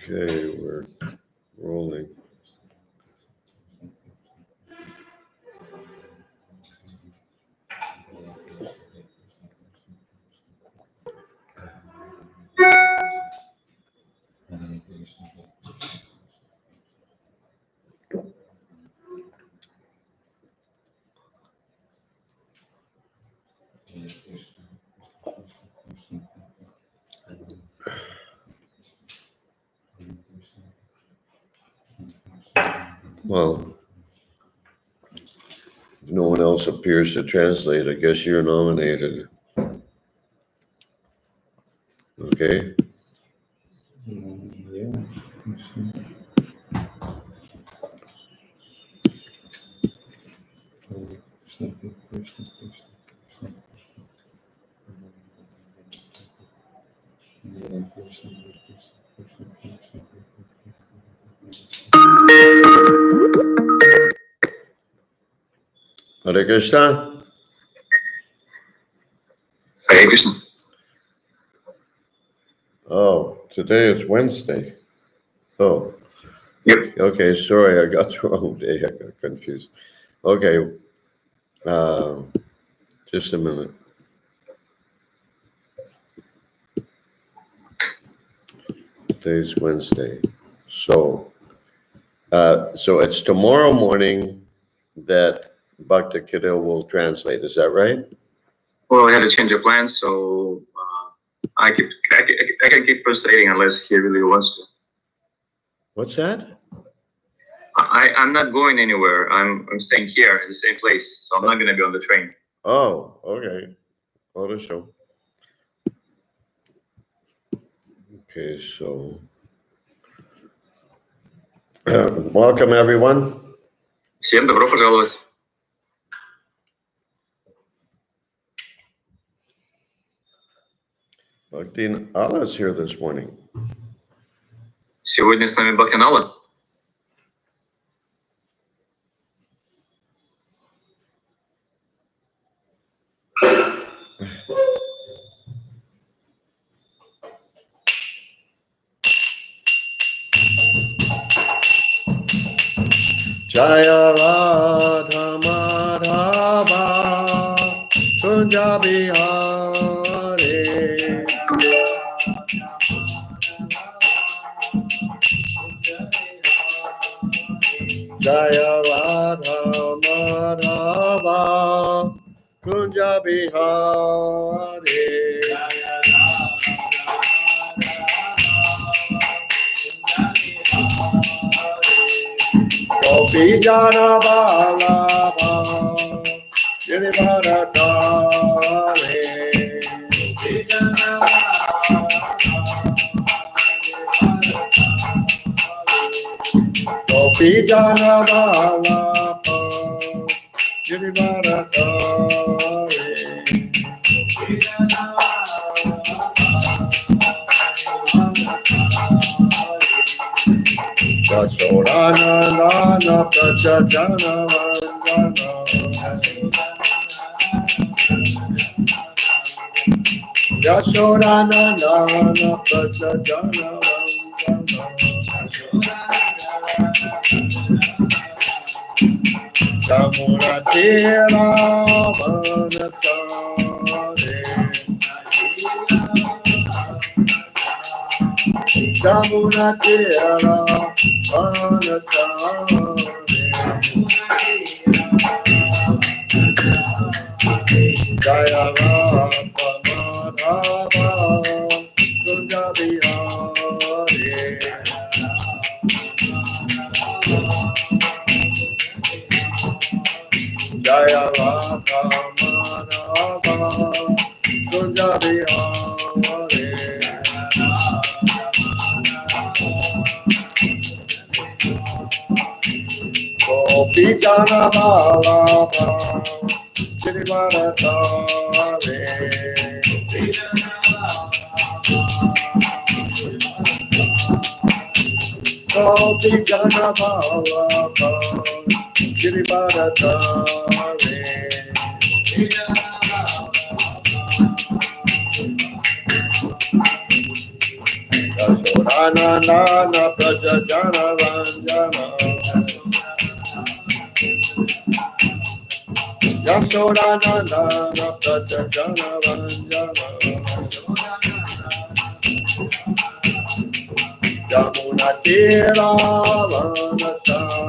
Okay, we're rolling. Well, if no one else appears to translate, I guess you're nominated. Okay. Yeah. Hare Krishna. Hare Krishna. Oh, today is Wednesday. Oh. Yep. Okay, sorry, I got the wrong day. I got confused. Okay. Just a minute. Today's Wednesday. So it's tomorrow morning that Bhakta Kiddo will translate. Is that right? Well, I had to change of plans, so I can keep translating unless he really wants to. What's that? I'm not going anywhere. I'm staying here in the same place, so I'm not going to be on the train. Oh, okay. What a show. Okay, so welcome everyone. Всем добро пожаловать. Bhakti Allah is here this morning. Сегодня с нами Бхактинала. Jaya Radha Madhava Kunja Bihari Jaya Radha Madhava Kunja Bihari Gopi Jana Balaba Girivaradare Gopi Jana Balaba Girivaradare Yashodhana Nana Prachajana Vandana Yashodhana Nana Prachajana Vandana Samuratira Vanatare Samuratira Jaya Radha Madhava Kunja Bihari Jaya Radha Madhava Kunja Bihari Gopi Jana Balaba Girivaradare Gopi Jana Balaba Girivaradare Yashodhana Anandana Prajajana Vanjana Yashodanandana Prajajana Vanjana Yamuna Tira Vanatane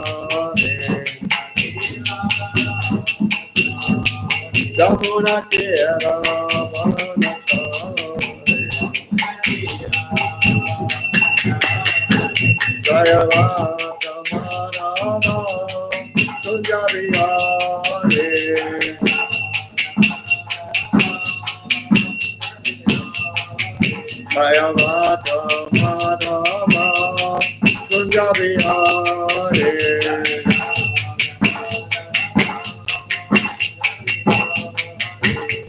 Yamuna Tira Vanatane Jaya Vata Marana Tunjaviyare Jaya Vata Marana Tunjaviyare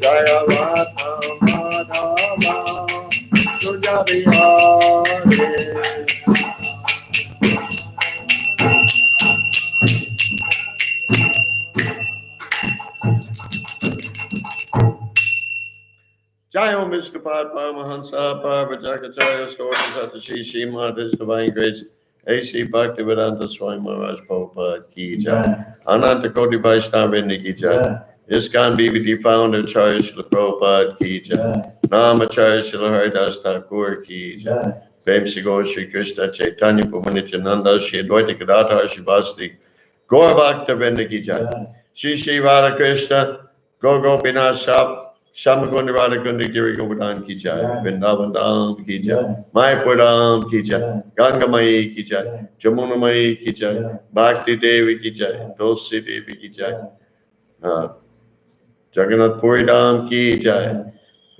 Jaya Vata Marana Tunjaviyare Jai Om Vishnupada Paramahansa Parvajakacharya Skorta Satashi Srimad His Divine Grace A.C. Bhaktivedanta Swami Maharaj Prabhupada Ki Jai Ananta Koti Vaishnava Ki Jai ISKCON BBD Founder Acharya Srila Prabhupada Ki Jai Namacharya Srila Haridas Thakur Ki Jai Prem Shri Gaur Shri Krishna Chaitanya Prabhu Nityananda Shri Advaita Gadadhar Shri Vasudeva Gaur Bhakta Vrinda Ki Jai Shri Shri Radha Krishna Gaur Gopinath Shab Shamakunda Radhakunda Giri Govardhan Ki Jai Vrindavan Dham Ki Jai Mayapur Dham Ki Jai Ganga Mai Ki Jai Jamuna Mai Ki Jai Bhakti Devi Ki Jai Tulsi Devi Ki Jai Jagannath Puri Dham Ki Jai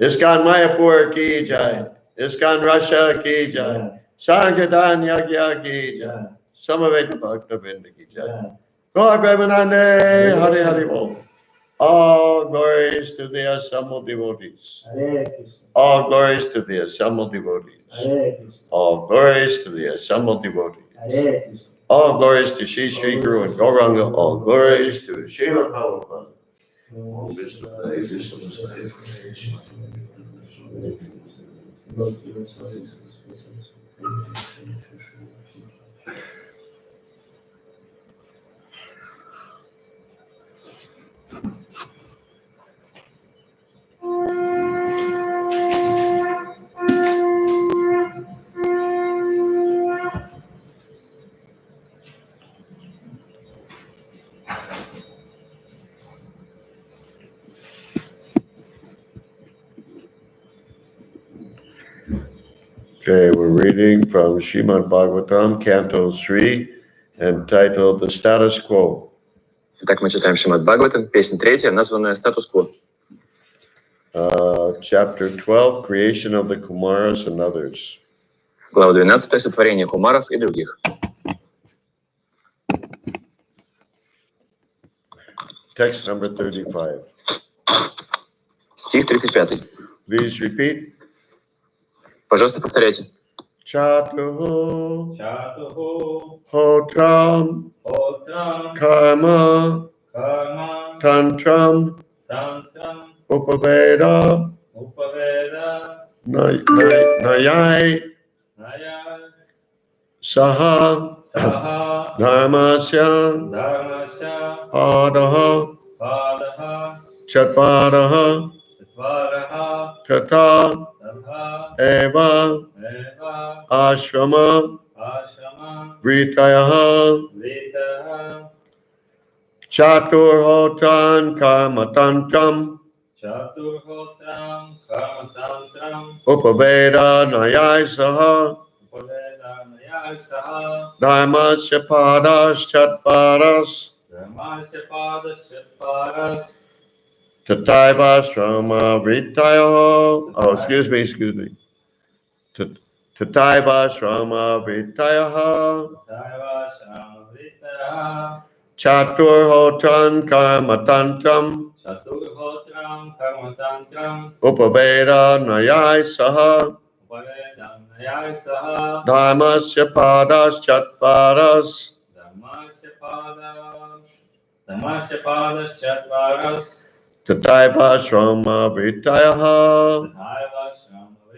ISKCON Mayapur Ki Jai ISKCON Russia Ki Jai Sankirtan Yagya Ki Jai Samaveta Bhakta Vrinda Ki Jai Gaur Premanande Hari Hari Bol. All glories to the assembled devotees. All glories to the assembled devotees. All glories to the assembled devotees. All glories to Shri Shri Guru and Gauranga. All glories to Srila Prabhupada. Om Vishnu Padaya, Vishnu Padaya. Okay, we're reading from Srimad Bhagavatam, Canto 3, entitled The Status Quo. Итак, мы читаем Шримад Бхагаватам, песня 3, названная «Статус-кво». Chapter 12, Creation of the Kumaras and Others. Глава 12, сотворение кумаров и других. Text number 35. Стих 35. Please repeat. Пожалуйста, повторяйте. Chatuhu Hotram Karma Tantram Upaveda Nayai Saha Dharmasya Padaha Chatvaraha Tata Eva Ashrama Vritayaha Chaturhotran Karmatantram Upaveda Nayai Saha Dharmasya Padas Chatvaras Tataiva Shrama Vritayaha. Oh, excuse me. Tataiva Shrama Vritayaha Chaturhotran Karmatantram Upaveda Nayai Saha Dharmasya Padas Chatvaras Tataiva Shrama Vritayaha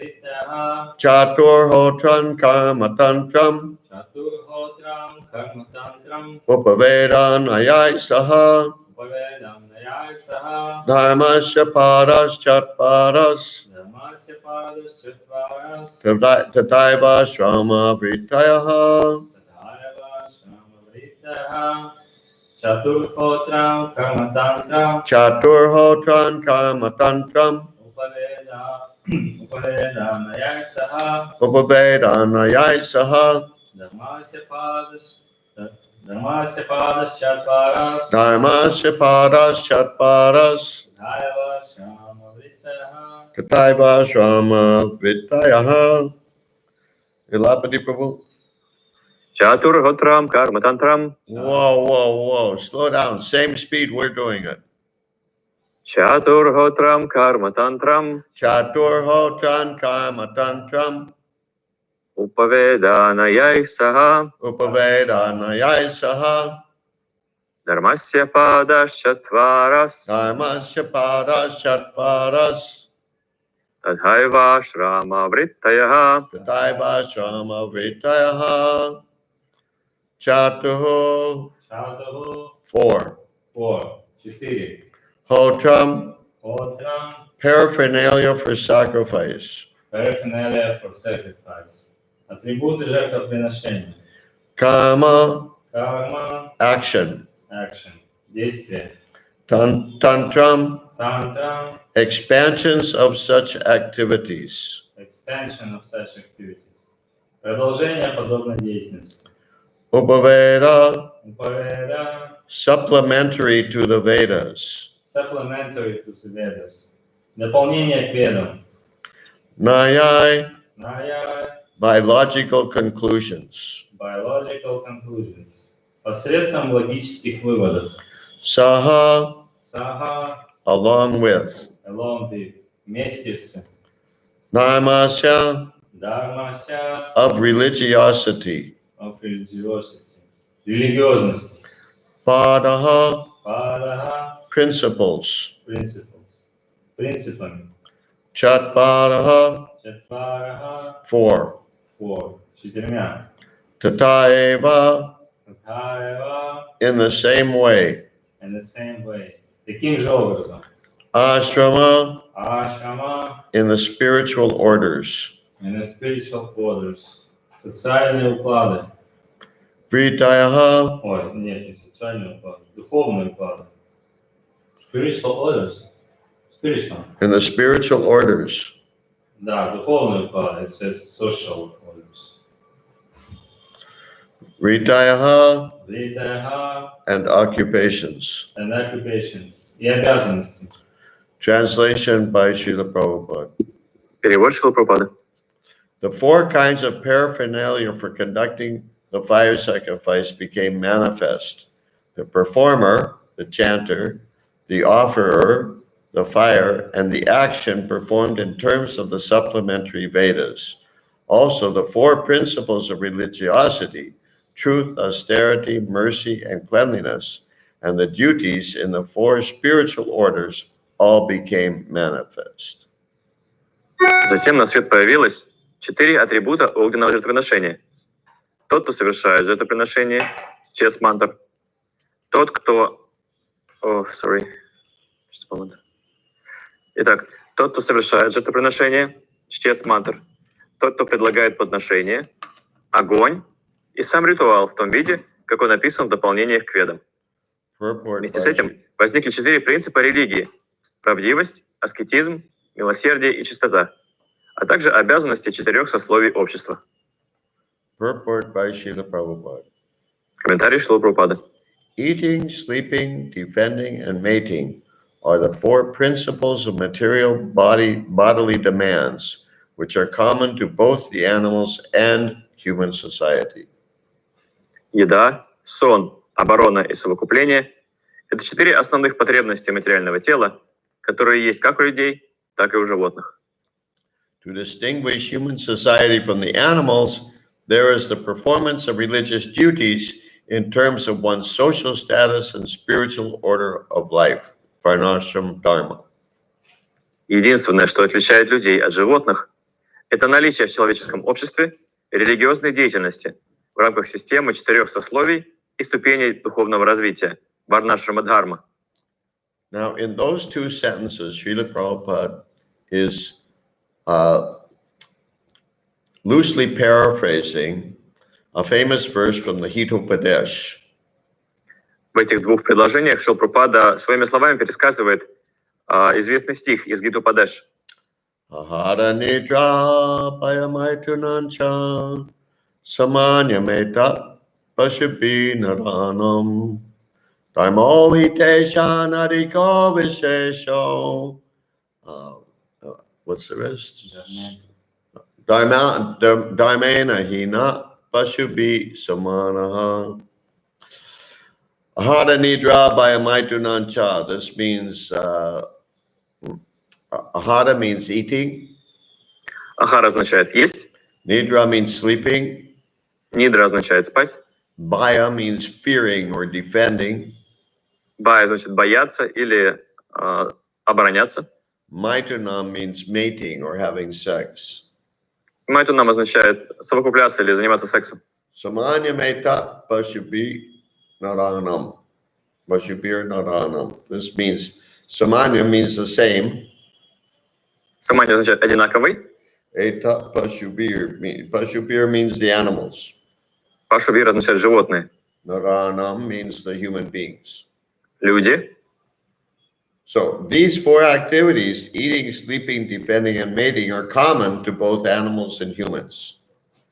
Vrityaha Chaturhotran Karmatantram Chaturhotram Karmatantram Upavedanayai Saha Upavedam Nayai Saha Dharmasya Paras Chatparas Dhammasya Padas Chatvaras Tataiva Shrama Vritayaha Tathayava Shramavrityaha Chaturhotram Karmatantram Chaturhotran Karmatantram Upavedanayai Saha Upavedanayai Saha Dhammasya Padas Chatvaras Dharmasya Padas Chatparas Tathayava Shramavrityaha Tataiva Shrama Vritayaha. Ilapati Prabhu. Chaturhotram Karmatantram. Whoa. Slow down. Same speed we're doing it. Chaturhotram Karmatantram. Chaturhotran Karmatantram Upavedanayai Saha. Upavedanayai Saha Dharmasya Padashatvaras Dharmasya Padas Chatparas Tadhaiva Shrama Vrittayaha Tataiva Shrama Vritayaha Chatuho Chatuhu 4 4 Hotram Hotram paraphernalia for sacrifice. Paraphernalia for sacrifice. Атрибуты жертвоприношения. Karma Karma action. action. Действие. Tantram Tantra expansions of such activities. extension of such activities. Продолжение подобной деятельности. Upaveda Upaveда supplementary to the Vedas. supplementary to the Vedas. Дополнение к ведам. Nyaya Naya biological conclusions. biological conclusions. Посредством логических выводов. Saha Saha along with. along with вместе с Dharmasya Dharmasya of religiosity. of religiosity. Религиозности. Padaha Падаха principles. principles. Принципами. Chatpadaha Четвараха 4. 4. Четырьмя. Tataiva Татхаева in the same way. in the same way. Таким же образом. Ashrama Ашрама in the spiritual orders. in the spiritual orders. Социальные уклады. Vritayaha Ой, нет, не социальные уклады. Духовные уклады. Spiritual orders. Spiritual. in the spiritual orders. Да, духовные уклады. It says social orders. Vritayaha Вритаха and occupations. and occupations. И обязанности. Translation by Srila Prabhupada. Перевод Шрила Прабхупады. The 4 kinds of paraphernalia for conducting the fire sacrifice became manifest. The performer, the chanter, the offerer, the fire, and the action performed in terms of the supplementary Vedas. Also, the 4 principles of religiosity, truth, austerity, mercy, and cleanliness, and the duties in the 4 spiritual orders all became manifest. Затем на свет появилось 4 атрибута огненного жертвоприношения. Тот, кто совершает жертвоприношение через мантр. Тот, кто... Итак, тот, кто совершает жертвоприношение, чтец мантр. Тот, кто предлагает подношение, огонь и сам ритуал в том виде, как он описан в дополнениях к ведам. Вместе с этим возникли 4 принципа религии: правдивость, аскетизм, милосердие и чистота, а также обязанности 4 сословий общества. Purport by Srila Prabhupada. Комментарий Шрилы Прабхупады. Eating, sleeping, defending, and mating are the 4 principles of material bodily demands, which are common to both the animals and human society. Еда, сон, оборона и совокупление – это 4 основных потребности материального тела, которые есть как у людей, так и у животных. To distinguish human society from the animals, there is the performance of religious duties in terms of one's social status and spiritual order of life, Varnashram Dharma. Единственное, что отличает людей от животных, Это наличие в человеческом обществе религиозной деятельности в рамках системы 4 сословий и ступеней духовного развития Варнашрама-дхарма. Now, in those two sentences, Srila Prabhupada is loosely paraphrasing a famous verse from the Hitopadesh. В этих двух предложениях Шрила Прабхупада своими словами пересказывает известный стих из Гитупадеш. Ahara nidra payamaitunancha samanya meta pashupi naranam daimo hiteshan adiko vishesho. What's the rest? Daimena hina pashubi samanaha. Ahara nidra payamaitunancha. This means ahara means eating. Ахара означает есть, Nidra means sleeping. нидра означает спать, Bhaya means fearing or defending. бая значит бояться или обороняться. Maitunam means mating or having sex. Майтунам означает совокупляться или заниматься сексом. Samanya meta pashubi naranam. Pashubir naranam. This means, samanya means the same. Самани означает одинаковый. Eta Pashubir means the animals. Пашубир означает животные. Naranam means the human beings. Люди. So these four activities, eating, sleeping, defending, and mating, are common to both animals and humans.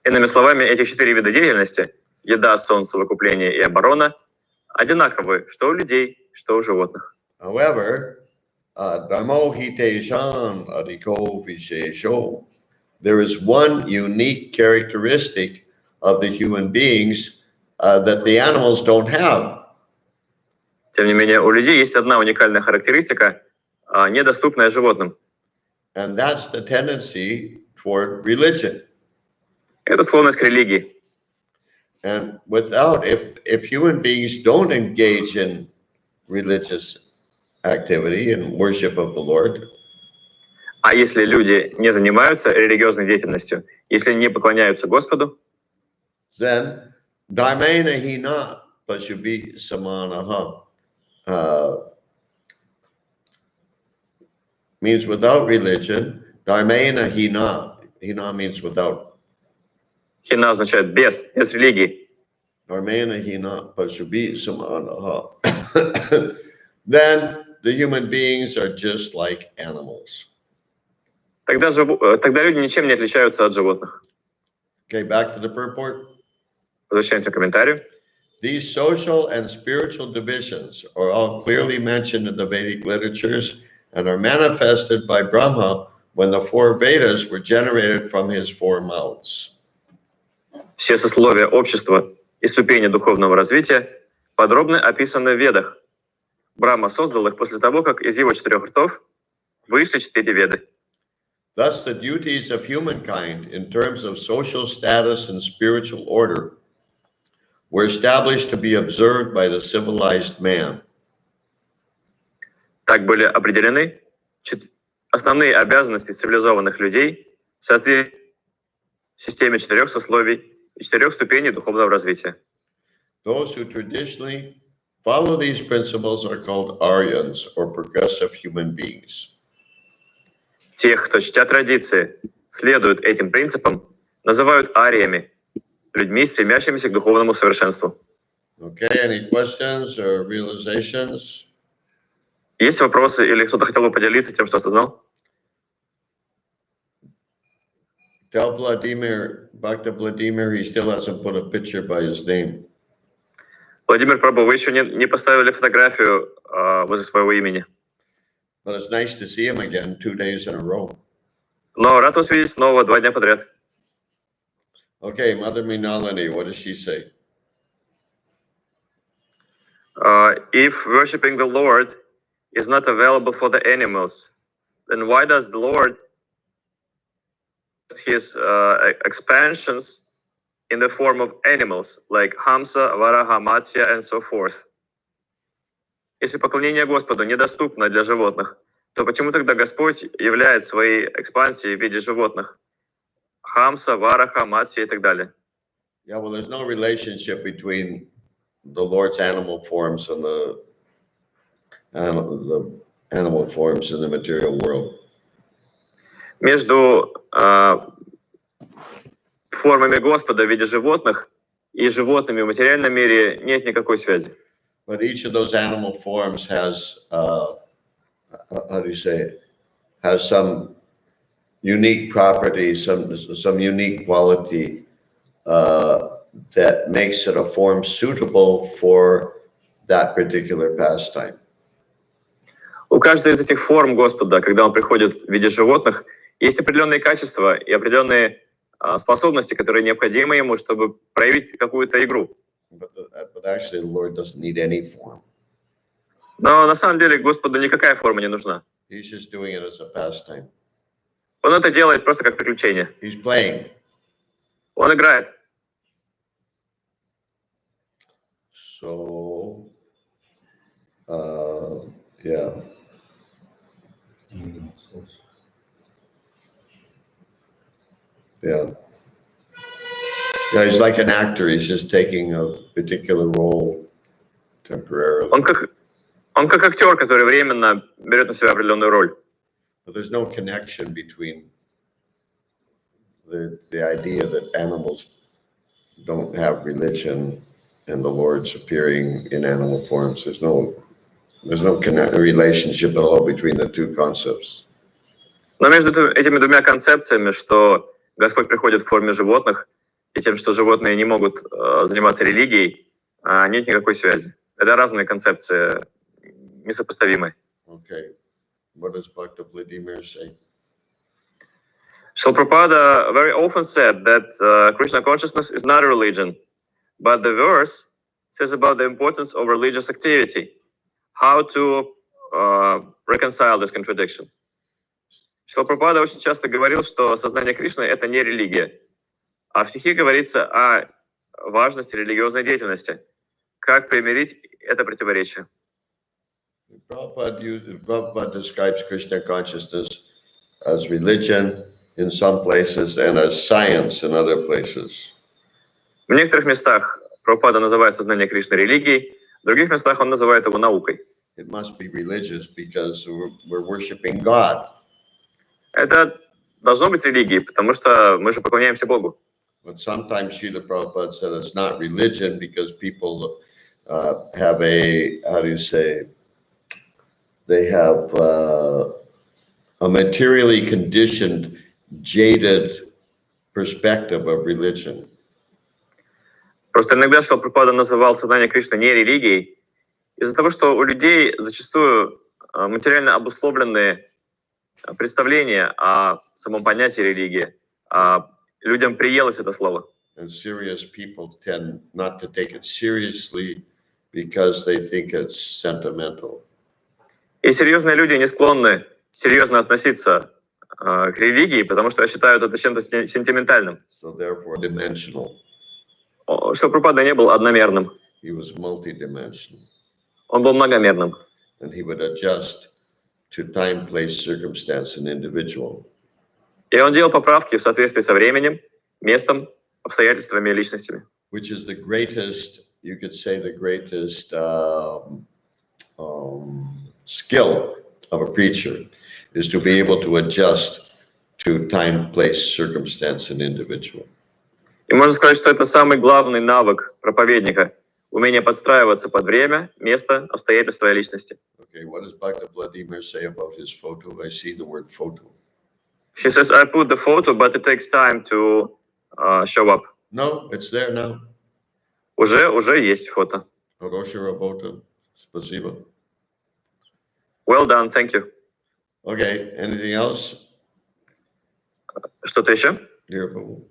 Иными словами, эти 4 вида деятельности – еда, сон, совокупление и оборона – одинаковы что у людей, что у животных. However, Dharmo hite jan adiko vishesho. There is one unique characteristic of the human beings that the animals don't have. Тем не менее, у людей есть одна уникальная характеристика, недоступная животным. And that's the tendency toward religion. Это склонность к религии. And without, if human beings don't engage in religious activity and worship of the Lord, А если люди не занимаются религиозной деятельностью, если не поклоняются Господу, then dharmena hina pashubi samanaha means without religion. Dharmena hina means without. хина означает без религии. Dharmena hina pashubi samanaha. Then the human beings are just like animals. Тогда люди ничем не отличаются от животных. Okay, back to the purport. Возвращаемся к комментарию. These social and spiritual divisions are all clearly mentioned in the Vedic literatures and are manifested by Brahma when the 4 Vedas were generated from his 4 mouths. Все сословия общества и ступени духовного развития подробно описаны в Ведах. Брахма создал их после того, как из его 4 ртов вышли 4 Веды. Thus, the duties of humankind in terms of social status and spiritual order were established to be observed by the civilized man. Так были определены основные обязанности цивилизованных людей в соответствии с системе 4 сословий и 4 ступеней духовного развития. Those who traditionally follow these principles are called Aryans, or progressive human beings. Тех, кто, чтя традиции, следуют этим принципам, называют ариями, людьми, стремящимися к духовному совершенству. Okay, any questions or realizations? Есть вопросы или кто-то хотел бы поделиться тем, что осознал? Tell Vladimir, Bhakta Vladimir, he still hasn't put a picture by his name. Владимир Прабhu, вы еще не поставили фотографию возле своего имени. But it's nice to see him again 2 days in a row. Но рад вас видеть снова 2 дня подряд. Okay, Mother Minalini, what does she say? If worshiping the Lord is not available for the animals, then why does the Lord his expansions in the form of animals like Hamsa, Varaha, Matsya and so forth? Если поклонение Господу недоступно для животных, то почему тогда Господь являет свои экспансии в виде животных? Хамса, Вараха, Матсия и так далее. Yeah, well, there's no relationship between the Lord's animal forms and the animal forms in the material world. Между формами Господа в виде животных и животными в материальном мире нет никакой связи. But each of those animal forms has, how do you say it? Has some unique property, some unique quality that makes it a form suitable for that particular pastime. У каждой из этих форм Господа, когда Он приходит в виде животных, есть определенные качества и определенные способности, которые необходимы Ему, чтобы проявить какую-то игру. But actually, the Lord doesn't need any form. Но на самом деле Господу никакая форма не нужна. He's just doing it as a pastime. Он это делает просто как приключение. He's playing. Он играет. So, yeah. Yeah. Yeah, he's like an actor. He's just taking a particular role temporarily. Он как актер, который временно берет на себя определенную роль. But there's no connection between the idea that animals don't have religion and the Lord's appearing in animal forms. There's no relationship at all between the two concepts. Но между этими двумя концепциями, что Господь приходит в форме животных, и тем, что животные не могут заниматься религией, нет никакой связи. Это разные концепции, несопоставимые. Okay. What does Bhakta Vladimir say? Srila Prabhupada very often said that Krishna consciousness is not a religion, but the verse says about the importance of religious activity. How to reconcile this contradiction? Srila Prabhupada очень часто говорил, что сознание Кришны — это не религия, а в стихе говорится о важности религиозной деятельности. Как примирить это противоречие? Prabhupada describes Krishna consciousness as religion in some places and as science in other places. В некоторых местах Прабхупада называет сознание Кришны религией, в других местах он называет его наукой. It must be religious because we're worshiping God. Это должно быть религией, потому что мы же поклоняемся Богу. But sometimes Srila Prabhupada said it's not religion because people have a, how do you say, they have a materially conditioned, jaded perspective of religion. Просто иногда Шрила Прабхупада называл сознание Кришны не религией из-за того, что у людей зачастую материально обусловленные представления о самом понятии религии. Людям приелось это слово. And serious people tend not to take it seriously because they think it's sentimental. И серьезные люди не склонны серьезно относиться к религии, потому что считают это чем-то сентиментальным. So therefore dimensional. Шрила Прабхупада не был одномерным. He was multidimensional. Он был многомерным. And he would adjust to time, place, circumstance, and individual. И он делал поправки в соответствии со временем, местом, обстоятельствами и личностями. Which is the greatest, you could say the greatest skill of a preacher, is to be able to adjust to time, place, circumstance, and individual. И можно сказать, что это самый главный навык проповедника — умение подстраиваться под время, место, обстоятельства и личности. Okay, what does Bhakta Vladimir say about his photo? I see the word photo. He says, I put the photo, but it takes time to show up. No, it's there now. Уже есть фото. Хорошая работа. Спасибо. Well done, thank you. Okay, anything else? Что-то еще? Dear Prabhu.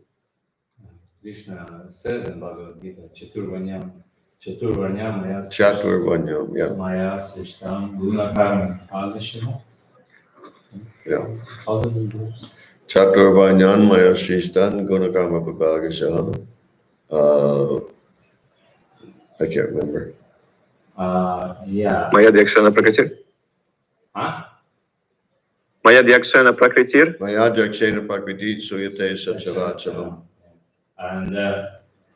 Krishna says in Bhagavad Gita, Chaturvanyam Chaturvanyam, yeah. Maya Srishtam Gunakarma Agashima. Yeah. How does it go? Chaturvanyan Maya Shristan Gunakama Prabhagashaha. I can't remember. Yeah. Моя Дьякшана Пракати. А? Maya Dyakshena Prakritir. Mayadhyakshena Prakriti Suyate Sacharacharam. And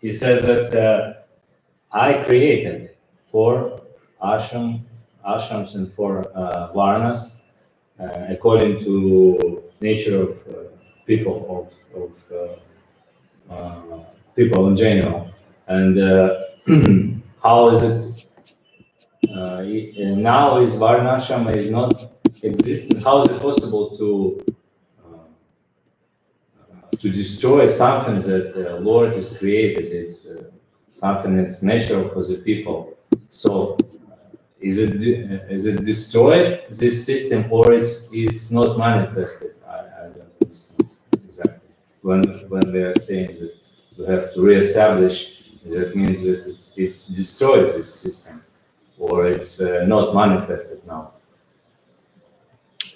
he says that I created 4 ashrams and 4 varnas according to nature of people people in general. And how is it now is varnashram is not existent? How is it possible to destroy something that Lord has created? It's something that's natural for the people. So is it destroyed, this system, or it's not manifested? I don't understand exactly. When they are saying that we have to reestablish, that means that it's destroyed, this system, or it's not manifested now.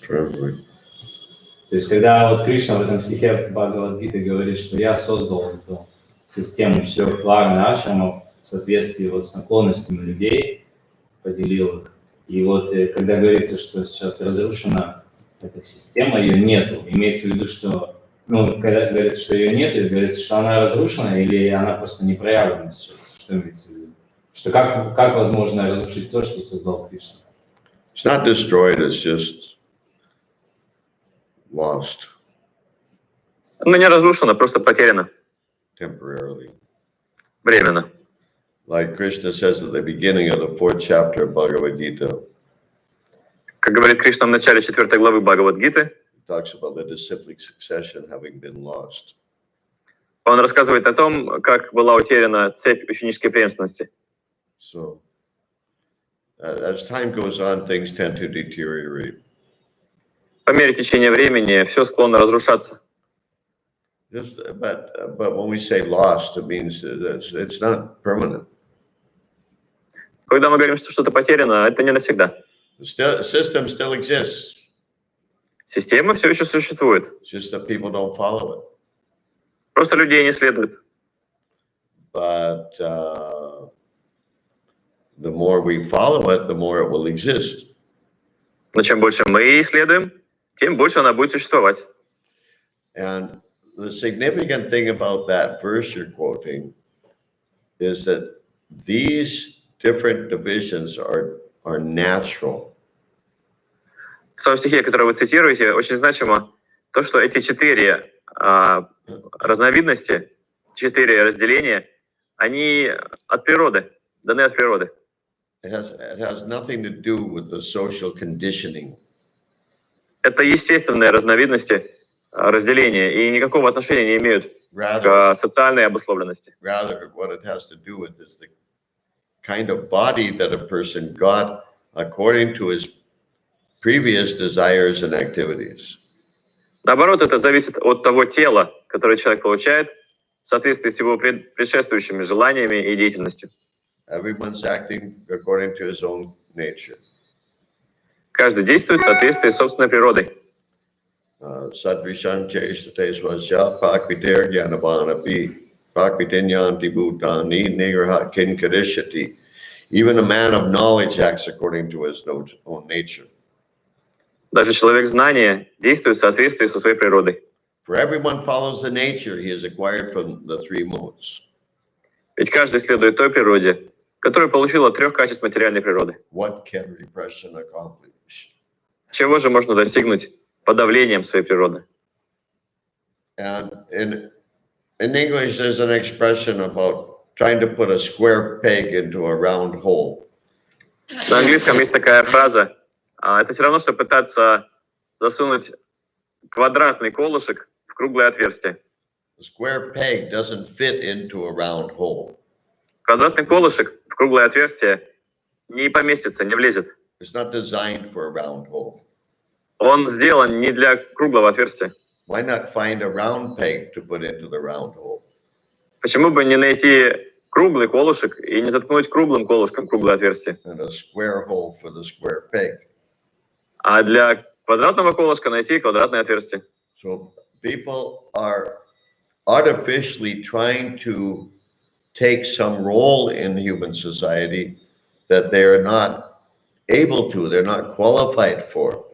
Perfect. То есть, когда вот Кришна в этом стихе Бхагавад-гиты говорит, что я создал эту систему 4 варн ашрамов в соответствии вот с наклонностями людей, поделил их. И вот когда говорится, что сейчас разрушена эта система, ее нету, имеется в виду, что, ну, когда говорится, что ее нету, говорится, что она разрушена или она просто не проявлена сейчас, что имеется в виду? Что как возможно разрушить то, что создал Кришна? It's not destroyed, it's just lost Она не разрушена, просто потеряна temporarily. временно. Like Krishna says at the beginning of the 4th chapter of Bhagavad Gita, Как говорит Кришна в начале 4 главы Бхагавад-гиты, he talks about the disciplic succession having been lost. он рассказывает о том, как была утеряна цепь ученической преемственности. So, as time goes on, things tend to deteriorate. По мере течения времени все склонно разрушаться. But when we say lost, it means that it's not permanent. Когда мы говорим, что что-то потеряно, это не навсегда. The system still exists. Система все еще существует. It's just that people don't follow it. Просто людей не следует. But the more we follow it, the more it will exist. Но чем больше мы ей следуем, тем больше она будет существовать. And the significant thing about that verse you're quoting is that these different divisions are natural. В том стихе, который вы цитируете, очень значимо то, что эти 4 разновидности, 4 разделения, они от природы, даны от природы. It has nothing to do with the social conditioning. Это естественные разновидности разделения и никакого отношения не имеют к социальной обусловленности. Rather, what it has to do with is the kind of body that a person got according to his previous desires and activities. Наоборот, это зависит от того тела, которое человек получает в соответствии с его предшествующими желаниями и деятельностью. Everyone's acting according to his own nature. Каждый действует в соответствии с собственной природой. Sadrishan cheshtate swasya prakritir jnanavanapi prakritinyanti bhutani nigraha kinkarishati. Even a man of knowledge acts according to his own nature. Даже человек знания действует в соответствии со своей природой. For everyone follows the nature he has acquired from the 3 modes. Ведь каждый следует той природе, которую получил от 3 качеств материальной природы. What can repression accomplish? Чего же можно достигнуть подавлением своей природы? And in English, there's an expression about trying to put a square peg into a round hole. На английском есть такая фраза. Это все равно, что пытаться засунуть квадратный колышек в круглое отверстие. A square peg doesn't fit into a round hole. Квадратный колышек в круглое отверстие не поместится, не влезет. It's not designed for a round hole. Он сделан не для круглого отверстия. Why not find a round peg to put into the round hole? Почему бы не найти круглый колышек и не заткнуть круглым колышком круглое отверстие? And a square hole for the square peg. А для квадратного колышка найти квадратное отверстие. So people are artificially trying to take some role in human society that they're not able to, they're not qualified for.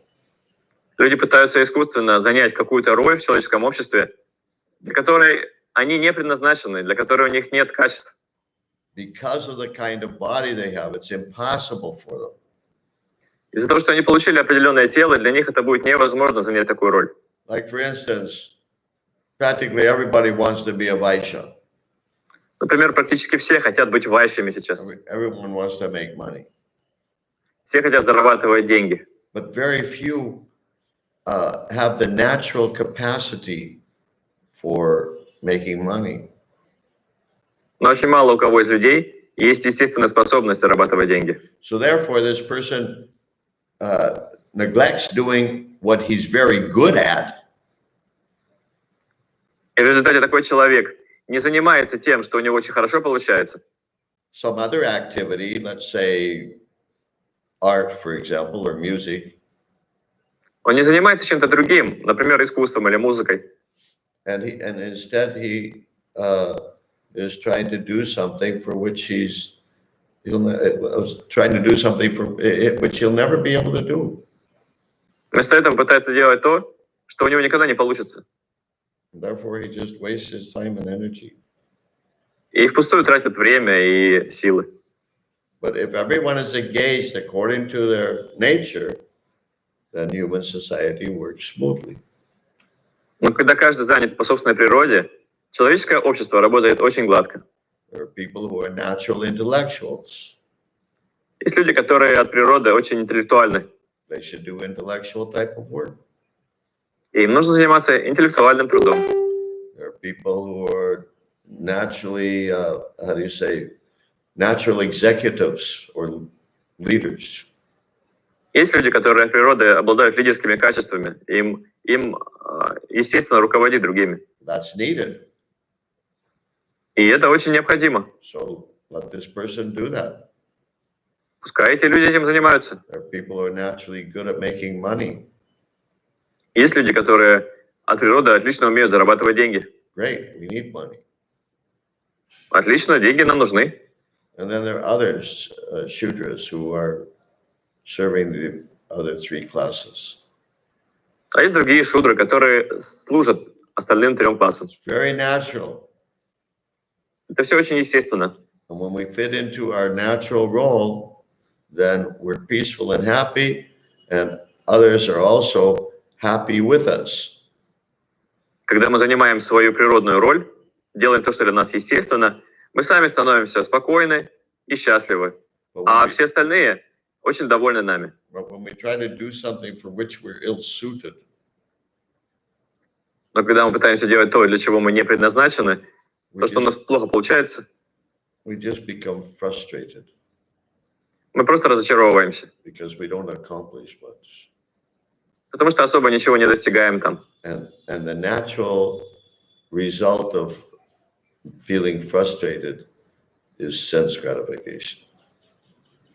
Люди пытаются искусственно занять какую-то роль в человеческом обществе, для которой они не предназначены, для которой у них нет качеств. Because of the kind of body they have, it's impossible for them. Из-за того, что они получили определенное тело, для них это будет невозможно занять такую роль. Like, for instance, practically everybody wants to be a Vaishya. Например, практически все хотят быть вайшами сейчас. Everyone wants to make money. Все хотят зарабатывать деньги. But very few have the natural capacity for making money. Но очень мало у кого из людей есть естественная способность зарабатывать деньги. So therefore, this person neglects doing what he's very good at. И в результате такой человек не занимается тем, что у него очень хорошо получается. Some other activity, let's say art, for example, or music. Он не занимается чем-то другим, например, искусством или музыкой. And instead he is trying to do something for which trying to do something for which he'll never be able to do. Вместо этого пытается делать то, что у него никогда не получится. Therefore, he just wastes his time and energy. И впустую тратит время и силы. But if everyone is engaged according to their nature, then human society works smoothly. Но когда каждый занят по собственной природе, человеческое общество работает очень гладко. There are people who are natural intellectuals. Есть люди, которые от природы очень интеллектуальны. They should do intellectual type of work. И им нужно заниматься интеллектуальным трудом. There are people who are naturally, natural executives or leaders. Есть люди, которые от природы обладают лидерскими качествами. Им естественно, руководить другими. That's needed. И это очень необходимо. So let this person do that. Пускай эти люди этим занимаются. There are people who are naturally good at making money. Есть люди, которые от природы отлично умеют зарабатывать деньги. Great, we need money. Отлично, деньги нам нужны. And then there are others, Shudras, who are serving the other three classes. А есть другие шудры, которые служат остальным трем классам. It's very natural. Это все очень естественно. And when we fit into our natural role, then we're peaceful and happy, and others are also happy with us. Когда мы занимаем свою природную роль, делаем то, что для нас естественно, мы сами становимся спокойны и счастливы. А все остальные очень довольны нами. But when we try to do something for which we're ill-suited, Но когда мы пытаемся делать то, для чего мы не предназначены, то, что у нас плохо получается, we just become frustrated мы просто разочаровываемся. because we don't accomplish much. Потому что особо ничего не достигаем там. And the natural result of feeling frustrated is sense gratification.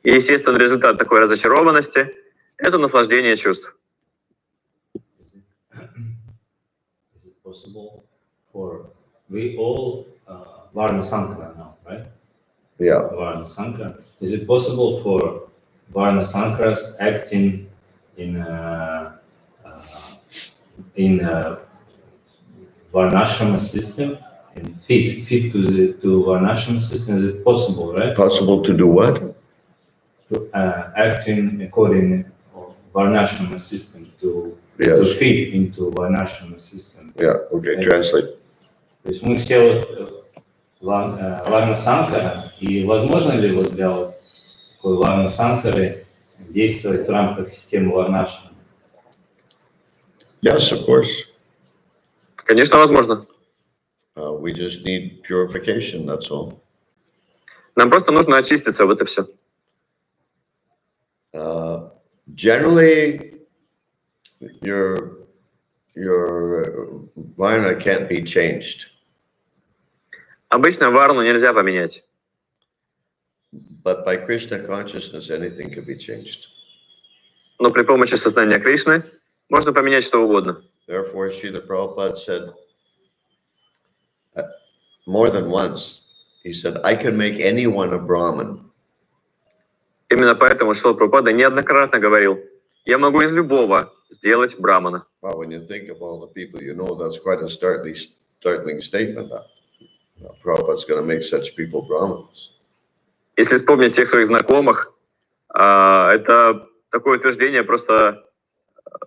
И естественный результат такой разочарованности – это наслаждение чувств. Is it possible for we all Varna Sankara now, right? Yeah. Varna Sankara. Is it possible for Varna Sankaras acting in Varnashrama system and fit to Varnashrama system? Is it possible, right? Possible to do what? To acting according to Varnashrama system to Yes. fit into Varnashrama system. Yeah. Okay. Translate. То есть мы все вот Варна Санкара, и возможно ли вот для вот такой Варна Санкары действовать в рамках системы Варнашрама? Yes, of course. Конечно, возможно. We just need purification. That's all. Нам просто нужно очиститься, вот и все. Generally, your varna can't be changed, Обычно варну нельзя поменять. but by Krishna consciousness, anything can be changed. Но при помощи сознания Кришны можно поменять что угодно. Therefore, Srila Prabhupada said more than once, he said, I can make anyone a Brahmin. Именно поэтому Шрила Прабхупада неоднократно говорил: Я могу из любого сделать брамана. But when you think of all the people you know, that's quite a startling statement. That Prabhupada's going to make such people Brahmins. Если вспомнить всех своих знакомых, это такое утверждение просто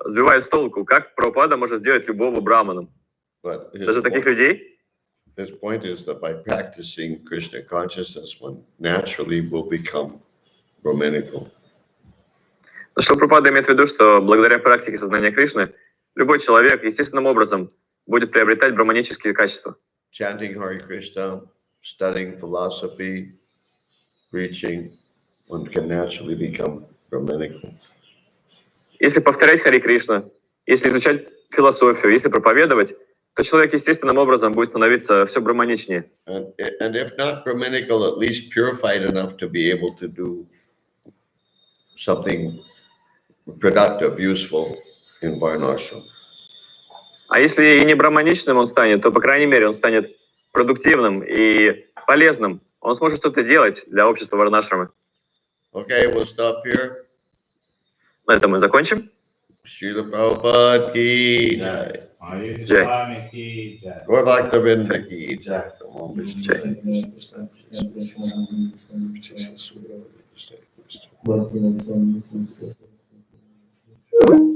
сбивает с толку. Как Прабхупада может сделать любого браманом? But Даже таких людей? his point is that by practicing Krishna consciousness, one naturally will become Brahminical. Но что Прабхупада имеет в виду, что благодаря практике сознания Кришны любой человек естественным образом будет приобретать браманические качества. Chanting Hare Krishna, studying philosophy, preaching, one can naturally become Brahminical. Если повторять Хари Кришна, если изучать философию, если проповедовать, то человек естественным образом будет становиться все браманичнее. And if not Brahminical, at least purified enough to be able to do something productive, useful in Varnashram. А если и не браманичным он станет, то, по крайней мере, он станет продуктивным и полезным. Он сможет что-то делать для общества Варнашрамы. Okay, we'll stop here. На этом мы закончим. Srila Prabhupada ki jai. Gaur Bhaktavinda ki jai. Om Vishnu. Jai.